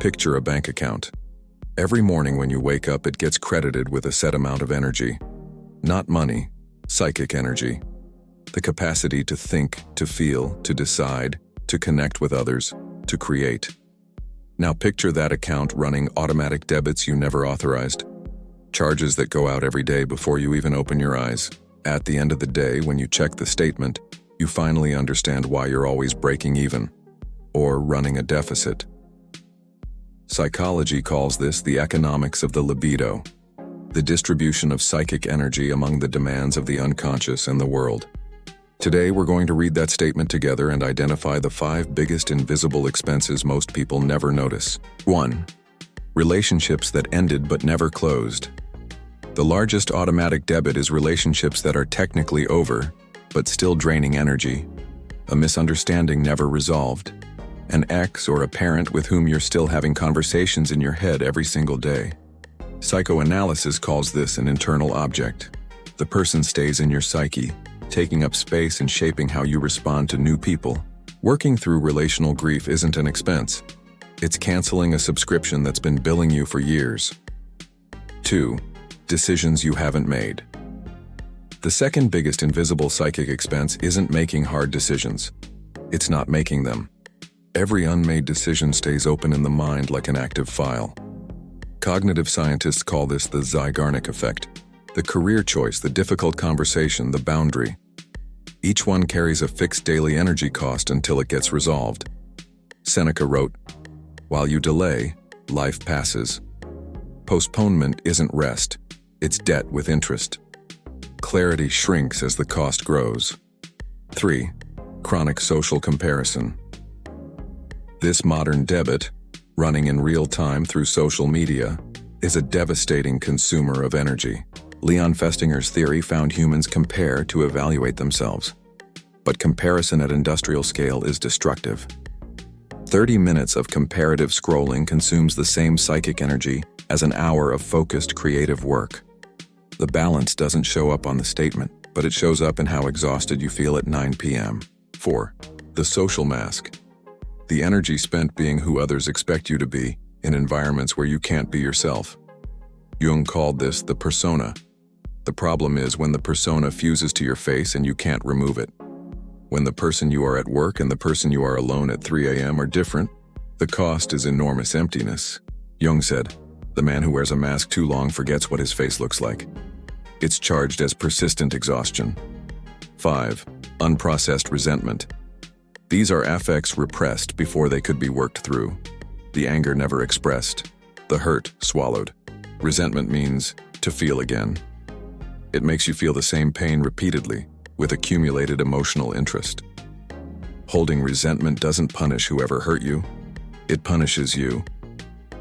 Picture a bank account. Every morning when you wake up, it gets credited with a set amount of energy. Not money, psychic energy. The capacity to think, to feel, to decide, to connect with others, to create. Now picture that account running automatic debits you never authorized. Charges that go out every day before you even open your eyes. At the end of the day, when you check the statement, you finally understand why you're always breaking even, or running a deficit. Psychology calls this the economics of the libido, the distribution of psychic energy among the demands of the unconscious and the world. Today, we're going to read that statement together and identify the 5 biggest invisible expenses most people never notice. 1. Relationships that ended but never closed. The largest automatic debit is relationships that are technically over, but still draining energy. A misunderstanding never resolved. An ex or a parent with whom you're still having conversations in your head every single day. Psychoanalysis calls this an internal object. The person stays in your psyche, taking up space and shaping how you respond to new people. Working through relational grief isn't an expense. It's canceling a subscription that's been billing you for years. 2. Decisions you haven't made. The second biggest invisible psychic expense isn't making hard decisions. It's not making them. Every unmade decision stays open in the mind like an active file. Cognitive scientists call this the Zeigarnik Effect. The career choice, the difficult conversation, the boundary. Each one carries a fixed daily energy cost until it gets resolved. Seneca wrote, "While you delay, life passes." Postponement isn't rest, it's debt with interest. Clarity shrinks as the cost grows. 3. Chronic social comparison. This modern debit, running in real time through social media, is a devastating consumer of energy. Leon Festinger's theory found humans compare to evaluate themselves. But comparison at industrial scale is destructive. 30 minutes of comparative scrolling consumes the same psychic energy as an hour of focused creative work. The balance doesn't show up on the statement, but it shows up in how exhausted you feel at 9 p.m. 4. The social mask. The energy spent being who others expect you to be in environments where you can't be yourself. Jung called this the persona. The problem is when the persona fuses to your face and you can't remove it. When the person you are at work and the person you are alone at 3 a.m. are different, the cost is enormous emptiness. Jung said, "The man who wears a mask too long forgets what his face looks like." It's charged as persistent exhaustion. 5. Unprocessed resentment. These are affects repressed before they could be worked through. The anger never expressed. The hurt swallowed. Resentment means to feel again. It makes you feel the same pain repeatedly, with accumulated emotional interest. Holding resentment doesn't punish whoever hurt you. It punishes you.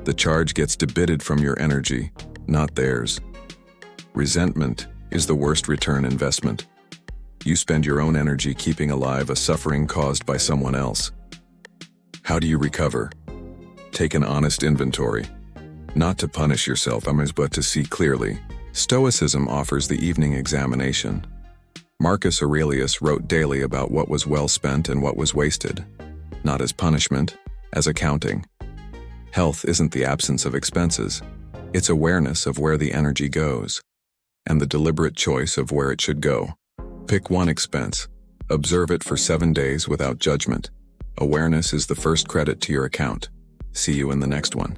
The charge gets debited from your energy, not theirs. Resentment is the worst return investment. You spend your own energy keeping alive a suffering caused by someone else. How do you recover? Take an honest inventory. Not to punish yourself, but to see clearly. Stoicism offers the evening examination. Marcus Aurelius wrote daily about what was well spent and what was wasted, not as punishment, as accounting. Health isn't the absence of expenses. It's awareness of where the energy goes, and the deliberate choice of where it should go. Pick one expense. Observe it for 7 days without judgment. Awareness is the first credit to your account. See you in the next one.